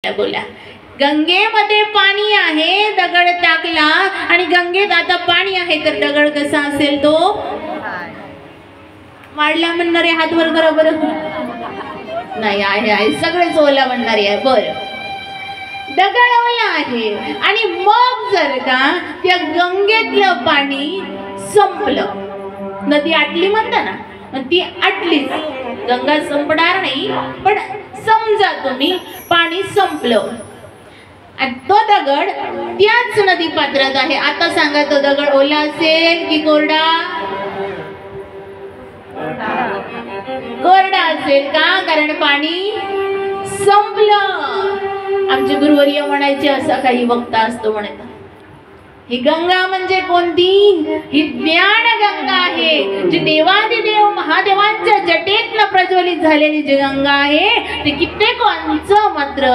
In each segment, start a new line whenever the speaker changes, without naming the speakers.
बोला गंगेमध्ये पाणी आहे, दगड टाकला आणि गंगेत आता पाणी आहे तर दगड कसा असेल तो वाढला म्हणणारे हात वर करा बरं. नाही आहे सगळेच ओला म्हणणारे आहे. बरं दगड ओला आहे आणि मग जर का त्या गंगेतलं पाणी संपलं, नदी आटली म्हणता ना, ती आटलीच, गंगा संपणार नाही पण समजा तुम्ही पाणी संपलं आणि तो दगड त्याच नदी पात्रात आहे. आता सांगा तो दगड ओला असेल की कोरडा? कोरडा असेल का? कारण पाणी संपलं. आमचे गुरुवर्य म्हणायचे असा काही वक्ता असतो म्हणत, ही गंगा म्हणजे कोणती? ही ज्ञान गंगा आहे, जी देवादिदेव महादेवांच्या जटेतनं प्रज्वलित झालेली जी गंगा आहे ती कित्येकांचं मात्र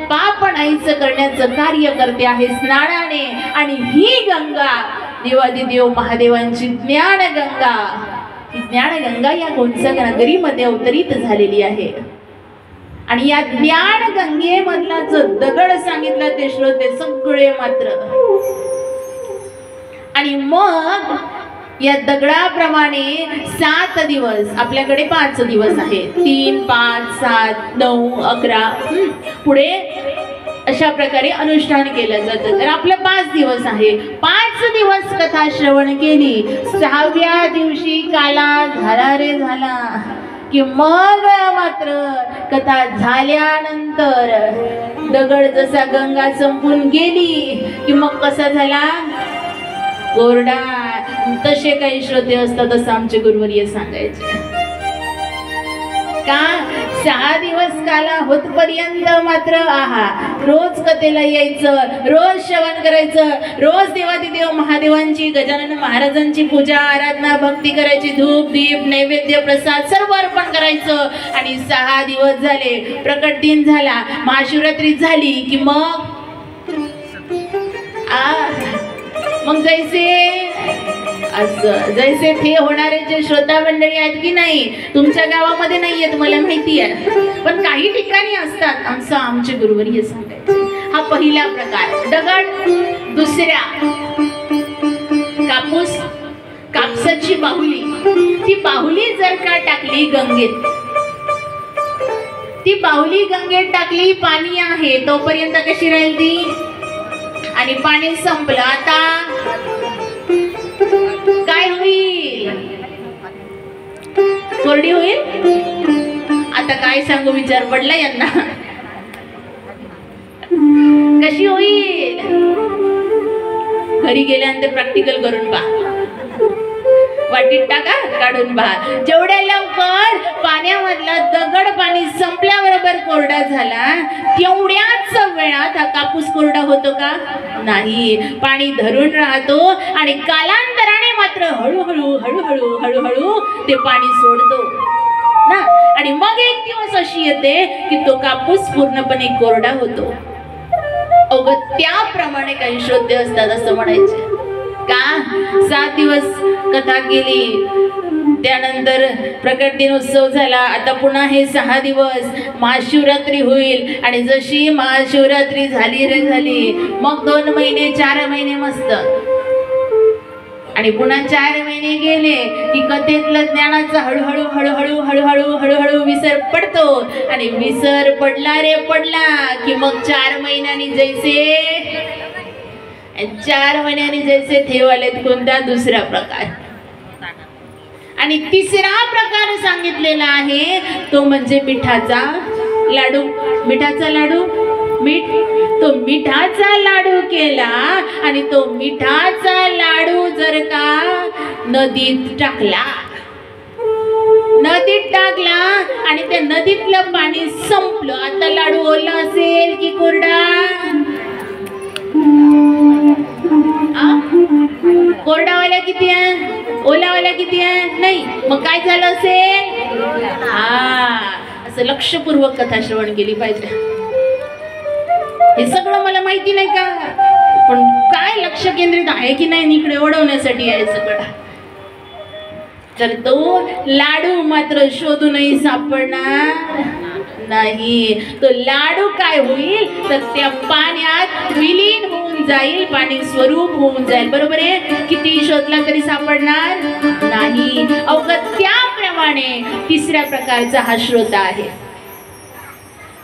पाप नाहीचं करण्याचं कार्य करते आहे स्नानाने. आणि ही गंगा देवादिदेव महादेवांची ज्ञान गंगा, ही ज्ञान गंगा या गोंडसा नगरीमध्ये अवतरित झालेली आहे. आणि या ज्ञान गंगेमधला जो दगड सांगितला ते श्रोते सगळे मात्र, आणि मग या दगडाप्रमाणे 7 दिवस, आपल्याकडे 5 दिवस आहे, 3, 5, 7, 9, 11 पुढे अशा प्रकारे अनुष्ठान केलं जातं. तर आपलं 5 दिवस आहे. 5 दिवस कथा श्रवण केली, 6व्या दिवशी काला झाला रे झाला की मग मात्र कथा झाल्यानंतर दगड जसा गंगा संपून गेली की मग कसा झाला? कोरडा. तसे काही श्रोते असतात असं आमचे गुरुवर्य सांगायचे. का 6 दिवस काला होतपर्यंत मात्र आहा रोज कथेला यायचं, रोज श्रवण करायचं, रोज देवादिदेव महादेवांची गजानन महाराजांची पूजा आराधना भक्ती करायची, धूप दीप नैवेद्य प्रसाद सर्व अर्पण करायचं. आणि 6 दिवस झाले, प्रकट दिन झाला, महाशिवरात्री झाली की मग जैसे थे होणारे जे श्रोता मंडळी आहेत की नाही, तुमच्या गावामध्ये नाही आहेत मला माहिती आहे, पण काही ठिकाणी असतात असं आमचे गुरुवर्य सांगायचे. हा पहिला प्रकार दगड. दुसऱ्या कापूस, कापसाची बाहुली, ती बाहुली जर का टाकली गंगेत, ती बाहुली गंगेत टाकली, पाणी आहे तोपर्यंत कशी राहील ती? आणि पाणी संपलं आता काय होईल? कोरडी होईल. आता काय सांगू, विचार पडला यांना. कशी होईल? घरी गेल्यानंतर प्रॅक्टिकल करून पहा, वाटीत टाका काढून पहा. जेवढ्या लवकर पाण्यामधला दगड पाणी संपल्याबरोबर कोरडा झाला तेवढ्याच वेळात हा कापूस कोरडा होतो का? नाही, पाणी धरून राहतो आणि कालांतराने मात्र हळूहळू हळूहळू हळूहळू ते पाणी सोडतो ना. आणि मग एक दिवस अशी येते की तो कापूस पूर्णपणे कोरडा होतो. अवघ त्याप्रमाणे काही श्रोते असतात असं म्हणायचे. का 7 दिवस कथा केली, त्यानंतर प्रकट दिन उत्सव झाला, आता पुन्हा हे 6 दिवस महाशिवरात्री होईल. आणि जशी महाशिवरात्री झाली रे झाली, मग 2 महिने 4 महिने मस्त, आणि पुन्हा 4 महिने गेले की कथेतलं ज्ञानाचा हळूहळू हळूहळू हळूहळू हळूहळू विसर पडतो. आणि विसर पडला रे पडला की मग 4 महिन्यांनी जैसे 4 महिन्यांनी जैसे ठेवालेत. कोणता? दुसरा प्रकार. आणि तिसरा प्रकार सांगितलेला आहे तो म्हणजे मिठाचा लाडू. मिठाचा लाडू, मीठ, तो मिठाचा लाडू केला आणि तो मिठाचा लाडू जर का नदीत टाकला, नदीत टाकला आणि त्या नदीतलं पाणी संपलं. आता लाडू ओला असेल की कोरडा? कोरडावाला किती आहे, ओलावाला किती आहे? नाही. मग काय झालं असेल? असं लक्षपूर्वक कथा श्रवण केली पाहिजे. हे सगळं मला माहिती नाही का, पण काय लक्ष केंद्रित आहे की नाही इकडे ओढवण्यासाठी आहे सगळं. तर तो लाडू मात्र शोधूनही सापडणार नाही. तो लाडू काय होईल तर त्या पाण्यात विलीन होऊन जाईल, पाणी स्वरूप होऊन जाईल. बरोबर आहे. किती शोधला तरी सापडणार नाही. अवघं त्याप्रमाणे तिसऱ्या प्रकारचा हा श्रोता आहे.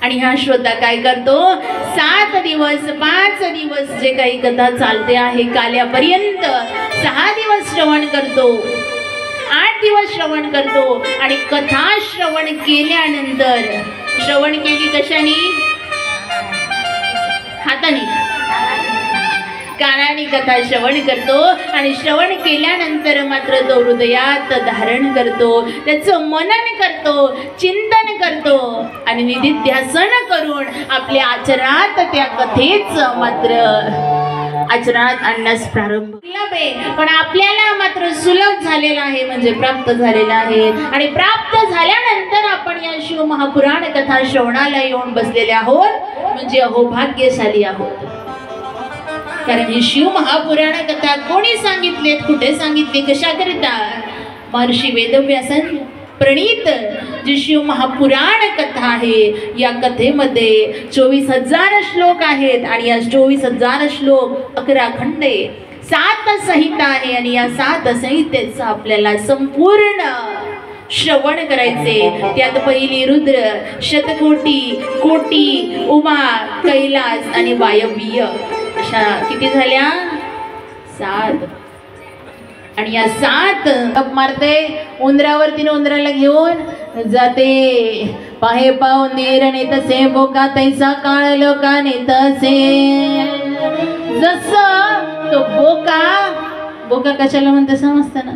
आणि हा श्रोता काय करतो, 7 दिवस 5 दिवस जे काही कथा चालते आहे काल्यापर्यंत 6 दिवस श्रवण करतो, 8 दिवस श्रवण करतो. आणि कथा श्रवण केल्यानंतर, श्रवण केली कशाने, हाताने, कानाने कथा श्रवण करतो. आणि श्रवण केल्यानंतर मात्र तो हृदयात धारण करतो, त्याचं मनन करतो, चिंतन करतो आणि निधिध्यासन करून आपल्या आचरणात त्या कथेच मात्र आचरणात आणण्यास प्रारंभ केला. पण आपल्याला मात्र सुलभ झालेला आहे, म्हणजे प्राप्त झालेला आहे. आणि प्राप्त झाल्यानंतर आपण या शिव महापुराण कथा श्रवणाला येऊन बसलेले आहोत, म्हणजे अहोभाग्यशाली आहोत. कारण ही शिव महापुराण कथा कोणी सांगितलेत, कुठे सांगितली, कशा करिता, महर्षी वेदव्यासांनी प्रणीत जी शिव महापुराण कथा आहे, या कथेमध्ये 24,000 श्लोक आहेत. आणि या 24,000 श्लोक 11 खंडे, 7 संहिता आहे. आणि या 7 संहितेचं आपल्याला संपूर्ण श्रवण करायचे. त्यात पहिली रुद्र, शतकोटी, कोटी, उमा, कैलास आणि वायव्य, अशा किती झाल्या, 7. आणि या 7 कप मारते उंदरावरती, उंदराला घेऊन जाते. पाहे पाहुणेर नेतसे, बोका तैसा काळ लोका नेतसे. जस तो बोका कशाला म्हणते समजतं ना,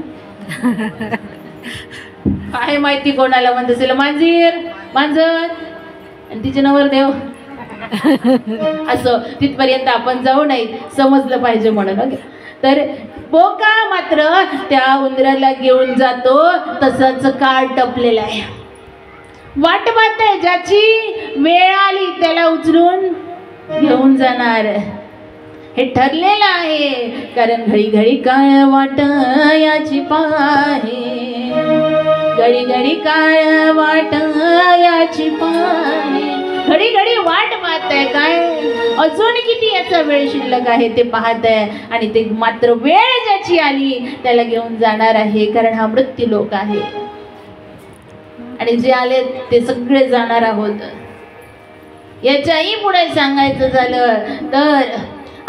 आहे माहिती कोणाला म्हणत असेल, मांजर, आणि तिचे नवरदेव असं तिथपर्यंत आपण जाऊ नये, समजलं पाहिजे म्हणून. तर बोका मात्र त्या उंदराला घेऊन जातो, तसंच काळ टपलेला आहे. वाट पाहते, ज्याची वेळ आली त्याला उचलून घेऊन जाणार, हे ठरलेलं आहे. कारण घडी घडी काळ वाट याची पाहे, घडी घडी काळ वाट याची पाहे. घडी घडी वाट पाहत आहे, काय अजून किती याचा वेळ शिल्लक आहे ते पाहत आहे. आणि ते मात्र वेळ ज्याची आली त्याला घेऊन जाणार आहे. कारण हा मृत्यू लोक आहे आणि जे आले ते सगळे जाणार आहोत. याच्याही पुढे सांगायचं झालं तर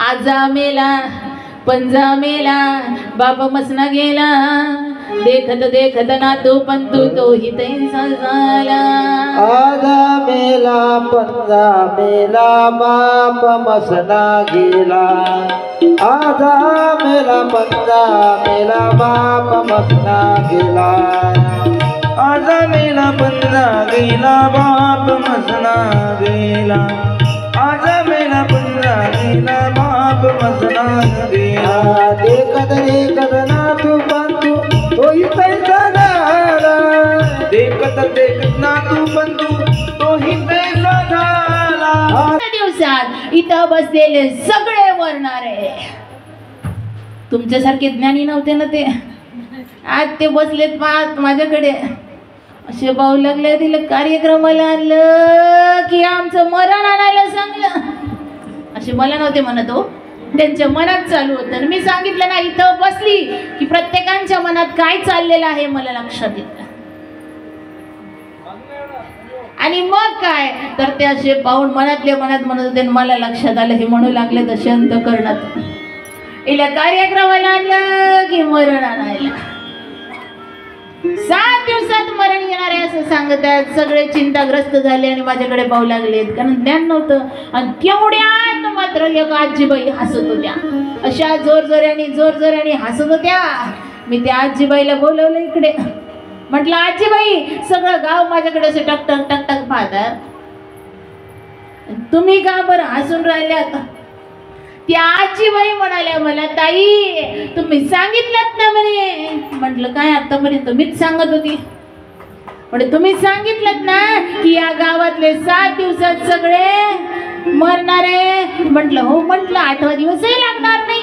आजा मेला, पंजा मेला, बाप मसना गेला, देखत देखत नातू पंतू तोही तैसा झाला.
आजा मेला, पंजा मेला, बाप मसना गेला. आजा मेला, पंजा मेला, बाप मसना गेला. आजा मेला, पंजा गेला, बाप मसना गेला. आजा मेला, पंजा गेला, बाप मसना गेला. देखत देखत नातू पंतू तोही तैसा झाला. देखत देखत नातू पंतू तोही तैसा झाला.
दिवसात इथं बसलेले सगळे मरणारे, तुमच्यासारखे ज्ञानी नव्हते ना ते. आज ते बसलेत पाहत माझ्याकडे, असे पाहू लागले, तिला कार्यक्रमाला आणलं की आमचं मरण आणायला सांगलं, असे मला नव्हते म्हणत हो, त्यांच्या मनात चालू होतं. मी सांगितलं ना, इथं बसली की प्रत्येकाच्या मनात काय चाललेलं आहे मला लक्षात येतं. आणि मग काय तर ते असे पाहून मनातल्या मनात म्हणत होते, मला लक्षात आलं, हे म्हणू लागले तसे अंतःकरणात. हिला कार्यक्रमाला आणलं की मरण आणायला. 7 दिवसात मरण येणार आहे असं सांगतात. सगळे चिंताग्रस्त झाले आणि माझ्याकडे पाहू लागलेत, कारण ज्ञान नव्हतं. आणि तेवढ्यात मात्र एक आजीबाई हसत होत्या, अशा जोरजोऱ्याने हसत होत्या. मी त्या आजीबाईला बोलवलं इकडे, म्हटलं आजीबाई, सगळं गाव माझ्याकडे असे टक टक टक टक पाहतात, तुम्ही का बरं हसून राहिल्यात? त्या आजीबाई म्हणाल्या मला, ताई तुम्ही सांगितलं ना म्हणे. म्हटलं काय आतापर्यंत मीच सांगत होती. म्हणजे तुम्ही सांगितलं ना की या गावातले 7 दिवसात सगळे मरणार आहे. म्हटलं हो. म्हटलं 8वा दिवसही लागणार नाही.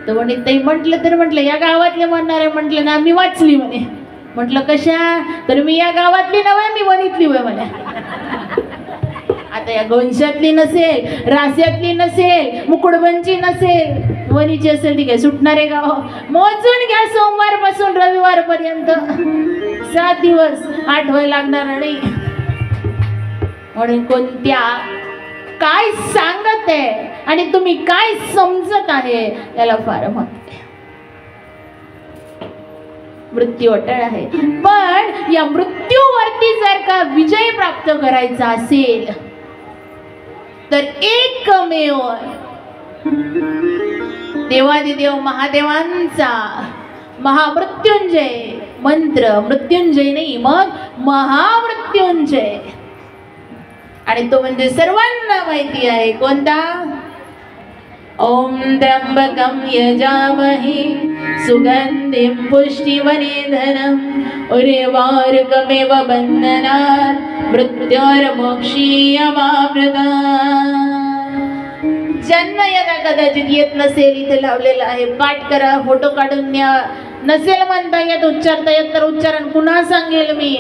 तर म्हणे ताई म्हटलं तर म्हटलं या गावातले मरणार आहे. म्हटलं ना मी वाचली म्हणे, म्हटलं कशा? तर मी या गावातली नव्हे, मी वनीतली होय म्हणे. आता या गोंशातली नसेल, रास्यातली नसेल, मुकुडबनची नसेल, वनीची असेल ती काय सुटणारे गाव? मोजून घ्या, सोमवार पासून रविवार पर्यंत 7 दिवस आठवाय लागणार नाही. म्हणून कोणत्या काय सांगत आहे आणि तुम्ही काय समजत आहे याला फार महत्व आहे. मृत्यू अटळ आहे, पण या मृत्यूवरती जर का विजय प्राप्त करायचा असेल तर एकमेव देवादिदेव महादेवांचा महामृत्युंजय मंत्र, मृत्युंजय नाही मग महामृत्युंजय, आणि तो म्हणजे सर्वांना माहिती आहे. कोणता? ओम त्र्यंबकं यजामहे सुगंधिं पुष्टिवर्धनम् उर्वारुकमिव बन्धनात् मृत्योर्मोक्षीयमामृता. जन्म यदा कदाचित येत नसेल, इथे लावलेला आहे, पाठ करा, फोटो काढून न्या. नसेल म्हणता येत, उच्चारता येत तर उच्चारण पुन्हा सांगेल मी.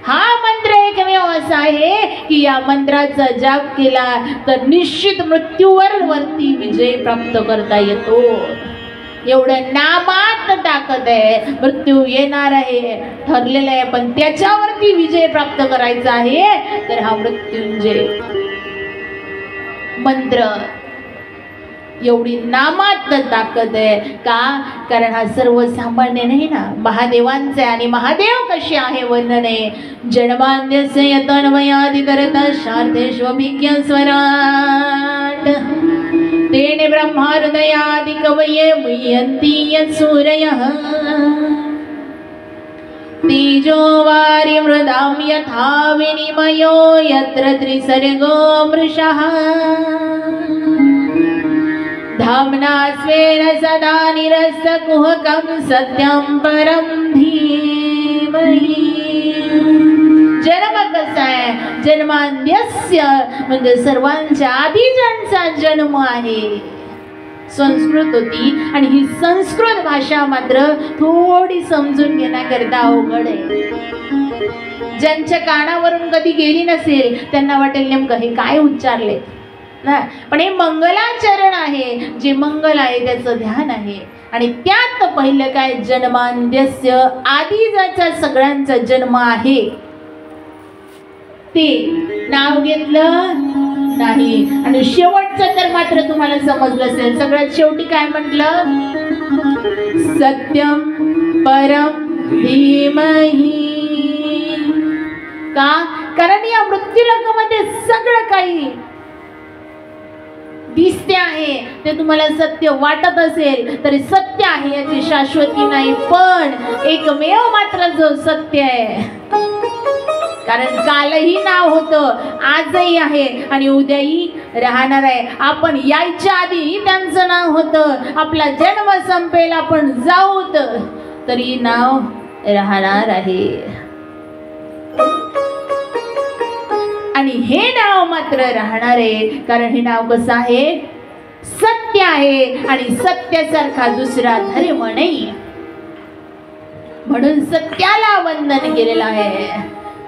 हा मंत्र एकमेव असा आहे की या मंत्राचा जाप केला तर निश्चित मृत्यूवर वरती विजय प्राप्त करता येतो. एवढं नामात ताकद आहे. मृत्यू येणार आहे, ठरलेलं आहे, पण त्याच्यावरती विजय प्राप्त करायचा आहे तर हा मृत्युंजय मंत्र एवढी नामात ताकद आहे. का? कारण हा सर्वसामान्य नाही ना, महादेवांचे. आणि महादेव कसे आहे वर्णने? जन्माद्यस्य यतन्वयादितरतः शार्देष्वभिज्ञ स्वराट तेने ब्रह्माहृदयादि कवये मुह्यन्ति यत्सूरयः तेजो वारि मृदां यथा विनिमयो यत्र त्रिसर्गो मृषः धाम्ना स्वेन सदा निरस्तकुहकं सत्यं परं धीमहि. जन्म कसा आहे? जन्माद्यस्य म्हणजे सर्वांच्या आधी ज्यांचा जन्म आहे. संस्कृत होती आणि ही संस्कृत भाषा मात्र थोडी समजून घेण्याकरता अवघड आहे. ज्यांच्या कानावरून कधी गेली नसेल त्यांना वाटेल नेमकं हे काय उच्चारले ना, पण हे मंगलाचरण आहे. जे मंगल आहे त्याचं ध्यान आहे. आणि त्यात पहिलं काय? जन्माद्यस्य, आधी ज्याचा सगळ्यांचा जन्म आहे ते नाव घेतलं नाही. आणि शेवटचं तर मात्र तुम्हाला समजलं असेल. सगळ्यात शेवटी काय म्हटलं? सत्यम परम धीमहि. का? कारण या मृत्यूलोकामध्ये सगळं काही दिसते आहे ते तुम्हाला सत्य वाटत असेल तरी सत्य आहे याची शाश्वती नाही. पण एकमेव मात्र जो सत्य आहे, कारण कालही नाव होतं, आजही आहे आणि उद्याही राहणार आहे. आपण यायच्या आधी त्यांचं नाव होतं. आपला जन्म संपेल, आपण जाऊत तरी नाव राहणार आहे. आणि हे नाव मात्र राहणार आहे कारण हे नाव कसं आहे? सत्य आहे. आणि सत्यासारखा दुसरा धर्म नाही. म्हणून सत्याला वंदन केलेलं आहे.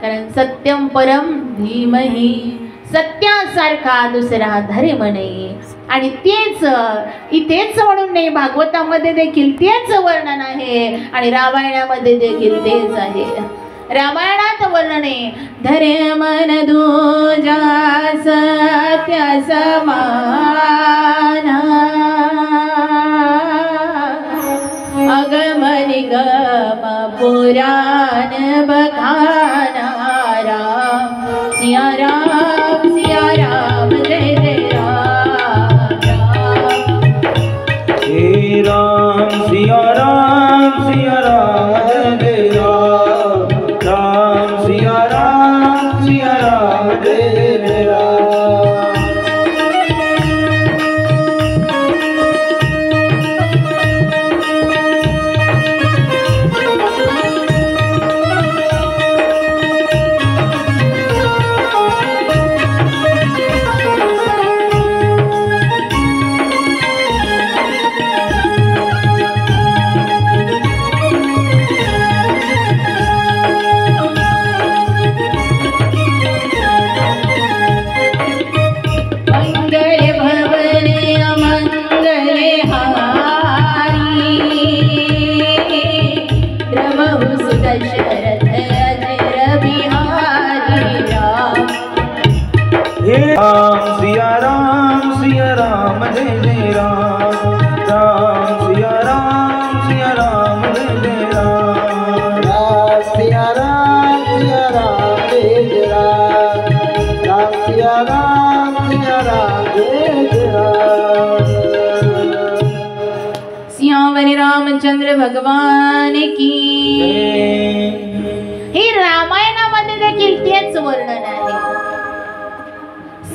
कारण सत्यम परम धीमहि, सत्यासारखा दुसरा धर्म नाही. आणि तेच इथेच म्हणून नाही, भागवतामध्ये देखील तेच वर्णन आहे आणि रामायणामध्ये देखील तेच आहे. रामायणात वर्णने धर्म दूजा सत्य समान अगम निगम पुराण बखाना. राम सिया राम जय जय राम
श्री राम सिया राम जय राम. राम सिया राम जय राम. सिया राम जय जय राम राम सिया राम जय जय राम
राम सिया राम जय जय राम राम सिया राम जय जय राम।
सियावर रामचंद्र भगवान की। हे रामायणामध्ये देखील तेच वर्णन आहे.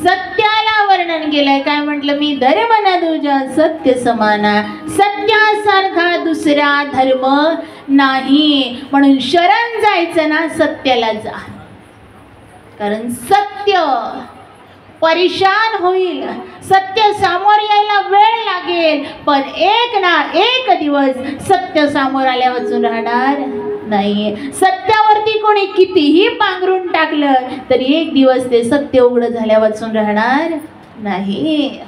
सत्याला वर्णन केलंय. काय म्हटलं? मी धर्म न तुझ्या सत्य समाना, सत्यासारखा दुसरा धर्म नाही. म्हणून शरण जायचं ना सत्याला जा. कारण सत्य परेशान होईल, सत्य सामोर यायला वेळ लागेल, पण एक ना एक दिवस सत्य सामोर आल्या वाचून राहणार नाही. सत्यावरती कोणी कितीही पांघरून टाकलं तरी एक दिवस ते सत्य उघड झाल्या वाचून राहणार नाही.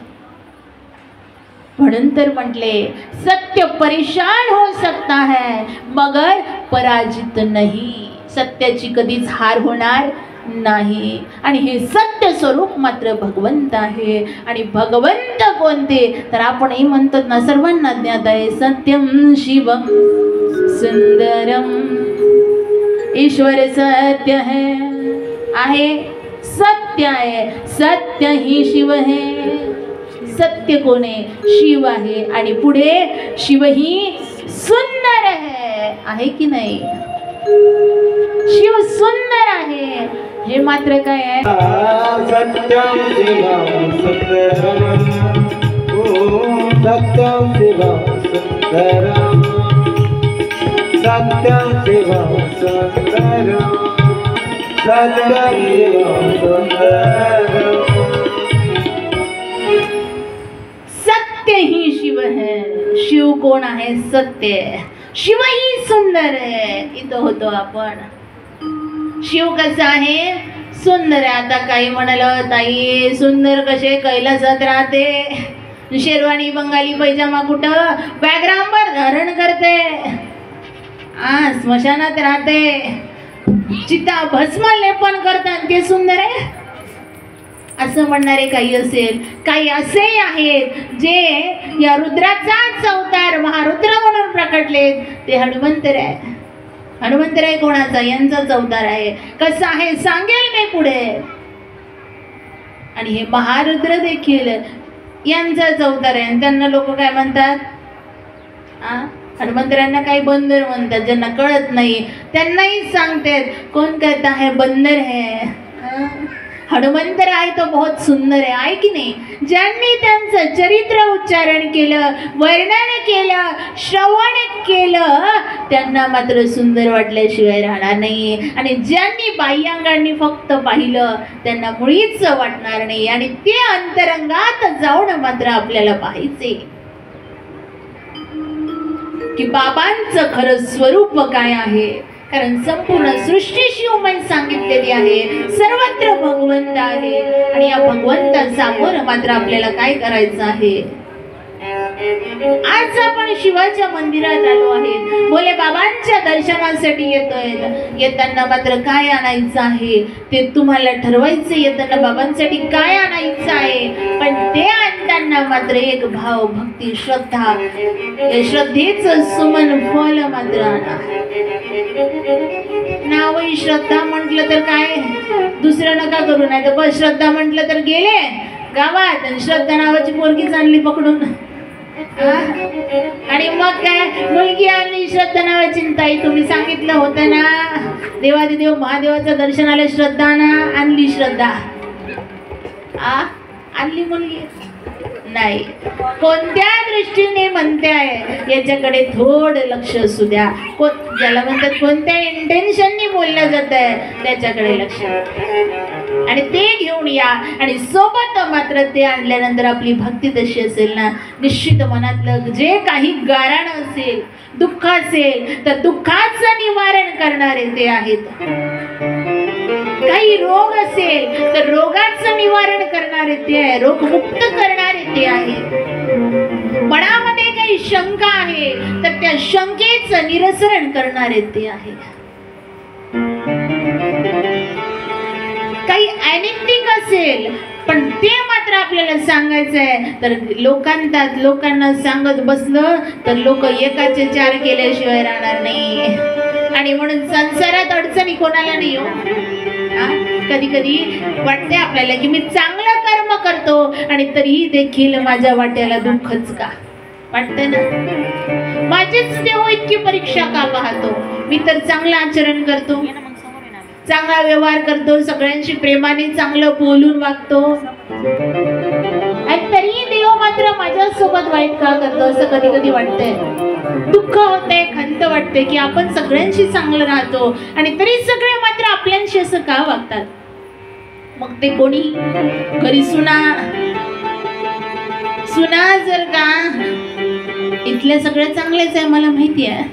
म्हणून तर म्हटले सत्य परेशान हो सकता है मगर पराजित नहीं. सत्याची कधीच हार होणार नाही. आणि हे सत्य स्वरूप मात्र भगवंत आहे. आणि भगवंत कोणते तर आपणही म्हणतो ना, सर्वांना ज्ञात आहे, सत्यम शिवम सुंदरम. ईश्वर सत्य आहे, सत्य आहे, सत्य ही शिव है. सत्य कोण आहे? शिव आहे. आणि पुढे शिव ही सुंदर आहे की नाही? शिव सुंदर आहे. हे मात्र काय आहे?
सत्यम शिवम सुंदरम
सत्यम शिवम सुंदरम सत्यम शिवम सुंदरम सत्यम शिवम सुंदरम।
सत्य ही शिव है. शिव कोण आहे? सत्य. शिव ही सुंदर आहे. इथं होतो आपण. शिव कसा आहे? सुंदर आहे. आता काही म्हणालं, ताई सुंदर कसे कैलासात राहते, शेरवानी बंगाली पैजामा कुठं बॅकग्राऊंडवर धारण करते, स्मशानात राहते, चिता भस्म लेपन करतात, ते सुंदर आहे असं म्हणणारे काही असेल. काही असे आहेत जे या रुद्राचाच अवतार महारुद्र म्हणून प्रकटले, ते हनुमंतर आहे. हनुमंतराय कोणाचा? यांचाच अवतार आहे. कसा आहे सांगेल मी पुढे. आणि हे महारुद्र देखील यांचाच अवतार आहे. त्यांना लोक काय म्हणतात? हनुमंतरायांना काही बंदर म्हणतात. ज्यांना कळत नाही त्यांनाही सांगतात, कोण कहता है बंदर है. हनुमंतर आहे तो बहुत सुंदर आहे की नाही? ज्यांनी त्यांचं चरित्र उच्चारण केलं, वर्णन केलं, श्रवण केलं, त्यांना मात्र सुंदर वाटल्याशिवाय राहणार नाही. आणि ज्यांनी बाह्यांगांनी फक्त पाहिलं त्यांना मुळीच वाटणार नाही. आणि ते अंतरंगात जाऊन मात्र आपल्याला पाहायचे की बाबांचं खरं स्वरूप काय आहे. कारण संपूर्ण सृष्टी शिवमय सांगितलेली आहे, सर्वत्र भगवंत आहे. आणि या भगवंतासमोर मात्र आपल्याला काय करायचं आहे? आज आपण शिवाच्या मंदिरात आलो आहे, भोले बाबांच्या दर्शनासाठी येतोय. येताना मात्र काय आणायचं आहे ते तुम्हाला ठरवायचं. येताना बाबांसाठी काय आणायचं आहे, पण ते आणताना मात्र एक भाव, भक्ती, श्रद्धा, या श्रद्धेचं सुमन फल मात्र आणा. नावही श्रद्धा म्हटलं तर काय दुसरं नका करू, नाही तर बस श्रद्धा म्हटलं तर गेले गावात आणि श्रद्धा नावाची पोरगीच आणली पकडून. आणि मग काय मुलगी आणली श्रद्धा नावाची. ताई तुम्ही सांगितलं होतं ना, देवादिदेव महादेवाचं दर्शनाला श्रद्धा ना, आणली श्रद्धा, आणली मुलगी नाही. कोणत्या दृष्टीने म्हणते आहे याच्याकडे थोडं लक्ष असू द्या. ज्याला म्हणतात कोणत्या इंटेन्शननी बोललं जात आहे त्याच्याकडे लक्ष, आणि ते घेऊन या. आणि सोबत मात्र ते आणल्यानंतर आपली भक्ती तशी असेल ना, निश्चित मनातलं जे काही गारण असेल, दुःख असेल तर दुःखाचं निवारण करणारे ते आहेत. काही रोग असेल तर रोगाचं निवारण करणारे ते आहे, रोगमुक्त करणारे ते आहे. मनामध्ये काही शंका आहे तर त्या शंकेचं निरसन करणारे ते आहे. काही अनैतिक असेल, पण ते मात्र आपल्याला सांगायचं आहे. तर लोकांना सांगत बसलं तर लोक एकाचे 4 केल्याशिवाय राहणार नाही. आणि म्हणून संसारात अडचणी कोणाला नाही हो. कधी कधी वाटते आपल्याला की मी चांगलं कर्म करतो आणि तरीही देखील माझ्या वाट्याला दुःखच का वाटते ना. माझीच देव इतकी परीक्षा का पाहतो. मी तर चांगलं आचरण करतो, चांगला व्यवहार करतो, सगळ्यांशी प्रेमाने चांगलं बोलून वागतो, आणि तरीही देव मात्र माझ्यासोबत वाईट का करतो असं कधी कधी वाटतंय. दुःख होतंय, खंत वाटते की आपण सगळ्यांशी चांगलं राहतो आणि तरी सगळे मात्र आपल्याशी असं का वागतात. मग ते कोणी घरी सुना जर का इथले सगळे चांगलेच आहे मला माहिती आहे.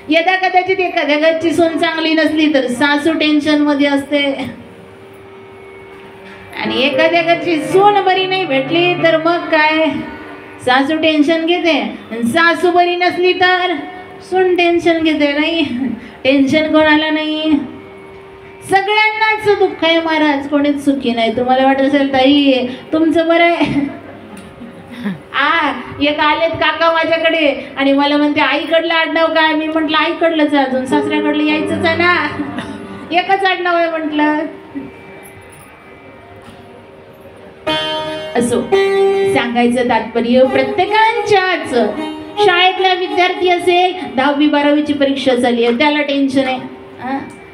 यदा कदाचित एखाद्या घरची सून चांगली नसली तर सासू टेन्शन मध्ये असते, आणि एखाद्या घरची सून बरी नाही भेटली तर मग काय, सासू टेन्शन घेते, सासू बरी नसली तर सून टेन्शन घेते. नाही, टेन्शन कोणाला नाही, सगळ्यांनाच दुःख आहे महाराज, कोणीच सुखी नाही. तुम्हाला वाटत असेल ताई तुमचं बरं आहे. एक आलेत काका माझ्याकडे आणि मला म्हणते आईकडलं आडनाव काय. मी म्हटलं आईकडलंच आहे, अजून सासऱ्याकडलं यायचंच आहे ना, एकच आडनाव आहे म्हटलं. असो, सांगायचं तात्पर्य प्रत्येकाच्याच शाळेतला विद्यार्थी असेल, 10वी 12वीची परीक्षा झाली आहे, त्याला टेन्शन आहे,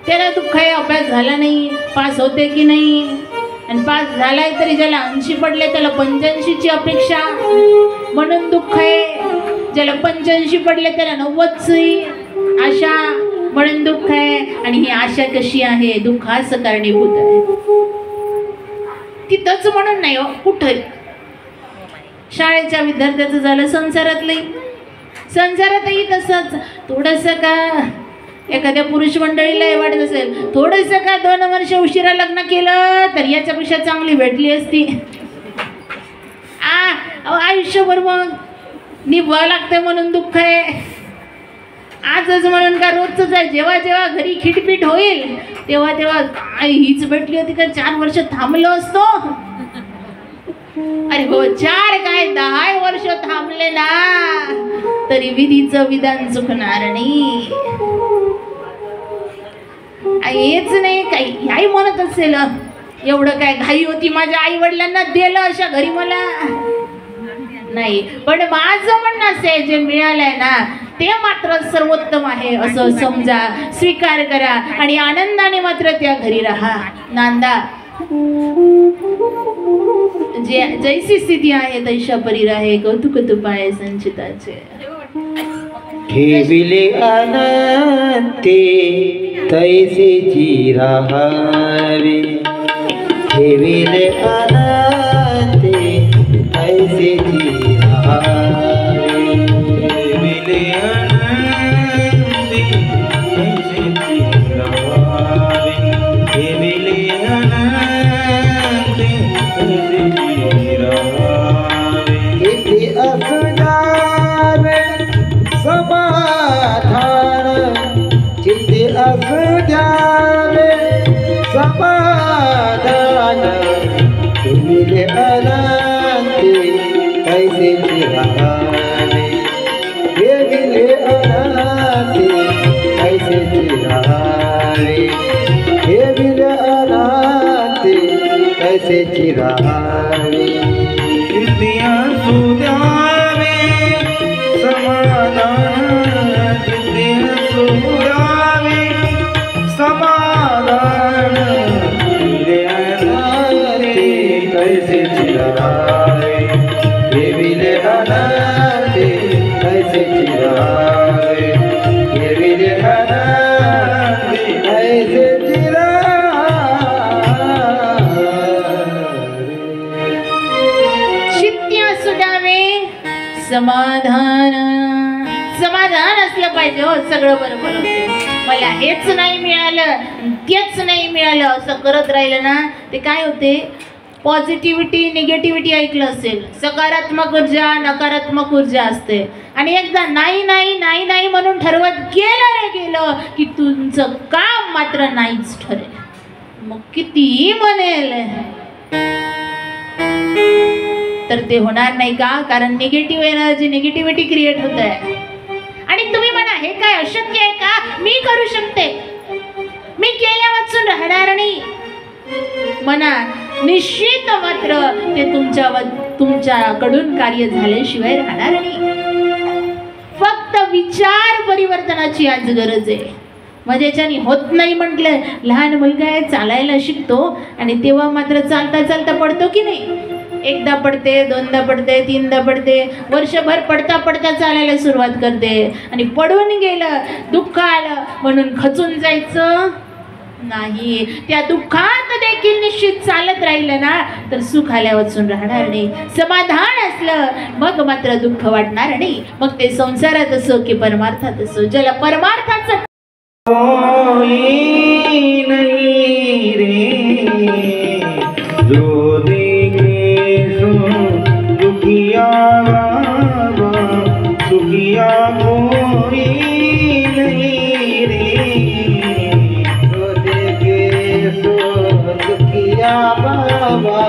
त्याला दुःख आहे अभ्यास झाला नाही, पास होते की नाही. आणि पास झालाय तरी ज्याला 80 पडले त्याला 85ची अपेक्षा म्हणून दुःख आहे. ज्याला 85 पडले त्याला 90ची आशा म्हणून दुःख आहे. आणि ही आशा कशी आहे, दुःखास कारणीभूत आहे. तिथंच म्हणून नाही हो, कुठं शाळेच्या विद्यार्थ्याचं झालं, संसारातही तसंच. थोडंसं का एखाद्या पुरुष मंडळीला वाटत असेल, थोडंसं का 2 वर्ष उशिरा लग्न केलं तर याच्यापेक्षा चांगली भेटली असती. आयुष्यभर मग निभावं लागतं म्हणून दुःख आहे. आजच म्हणून का रोजच आहे. जेव्हा जेव्हा घरी खिटपीट होईल तेव्हा हीच भेटली होती का 4 वर्ष थांबलो असतो. अरे हो, 4 काय 10 वर्ष थांबले ना तरी विधीचं विधान चुकणार नाही. हेच नाही काही आई म्हणत असेल, एवढं काय घाई होती माझ्या आई वडिलांना दिलं अशा घरी मला नाही. पण माझं म्हणणं असे, जे मिळालंय ना ते मात्र सर्वोत्तम आहे असं समजा, स्वीकार करा आणि आनंदाने मात्र त्या घरी राहा. नांदा जैसी स्थिती आहे तैशा परी राहे, कौतुक तुपाय संचिताचे.
ठेविले अनंते तैसेची राहावे, ठेविले अनंते तैसेची राहावे,
ठेविले अनंते तैसेची राहावे, ठेविले अनंते तैसेची राहावे.
किती असू द्यावे समाधान, किती असू द्यावे समाधान, ठेविले अनंते तैसेची राहावे, ठेविले अनंते तैसेची राहावे, ठेविले अनंते तैसेची राहावे.
किती असू द्यावे समाधान, किती असू द्यावे समाधान, ठेविले अनंते तैसेची राहावे, ठेविले अनंते तैसेची राहावे, ठेविले अनंते तैसेची राहावे.
शित्य सुदावे समाधान असलं पाहिजे हो, सगळं बरोबर होते. मला हेच नाही मिळालं तेच नाही मिळालं असं करत राहिलं ना ते काय होते, पॉझिटिव्हिटी निगेटिव्हिटी ऐकलं असेल. सकारात्मक ऊर्जा नकारात्मक ऊर्जा असते, आणि एकदा नाही नाही नाही नाही म्हणून ठरवत गेलं की तुमचं काम मात्र नाहीच ठरेल. मग कितीही म्हणेल तर ते होणार नाही का? कारण निगेटिव्ह एनर्जी, निगेटिव्हिटी क्रिएट होत आहे. आणि तुम्ही म्हणा हे काय अशक्य आहे का? मी करू शकते, मी केल्या वाचून राहणार नाही. म्हणा निश्चित मात्र ते तुमच्याकडून कार्य झाल्याशिवाय राहणार नाही. फक्त विचार परिवर्तनाची आज गरज आहे. माझ्याच्याने होत नाही म्हटलं, लहान मुलगा आहे चालायला शिकतो आणि तेव्हा मात्र चालता चालता पडतो की नाही? एकदा पडते, दोनदा पडते, तीनदा पडते, वर्षभर पडता पडता चालायला सुरुवात करते आणि पडून गेलं, दुःख आलं म्हणून खचून जायचं नाही. त्या दुःखात देखील निश्चित चालत राहिलं ना तर सुख आल्या वाचून राहणार नाही. समाधान असलं मग मात्र दुःख वाटणार नाही. मग ते संसारात असो की परमार्थात असो. ज्याला परमार्थाचं
कोई नहीं रे जो देखे सो दुखिया बाबा, सुखिया कोई नहीं रे
जो देखे सो दुखिया बाबा,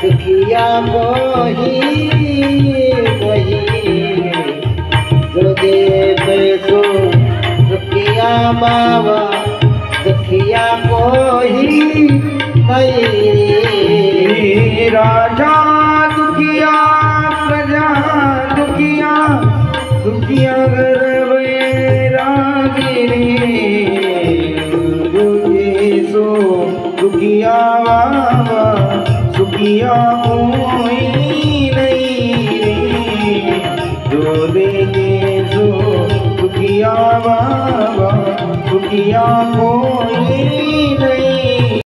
सुखिया कोई नहीं. जो देखे सो दुखिया बाबा, दुखिया कोई नहीं.
राजा दुखिया प्रजा दुखिया, दुखिया घर वैरागी रे. सो दुखिया बाबा, सुखिया कोई नहीं रे. जो देखे सो दुखिया बाबा, दुखिया को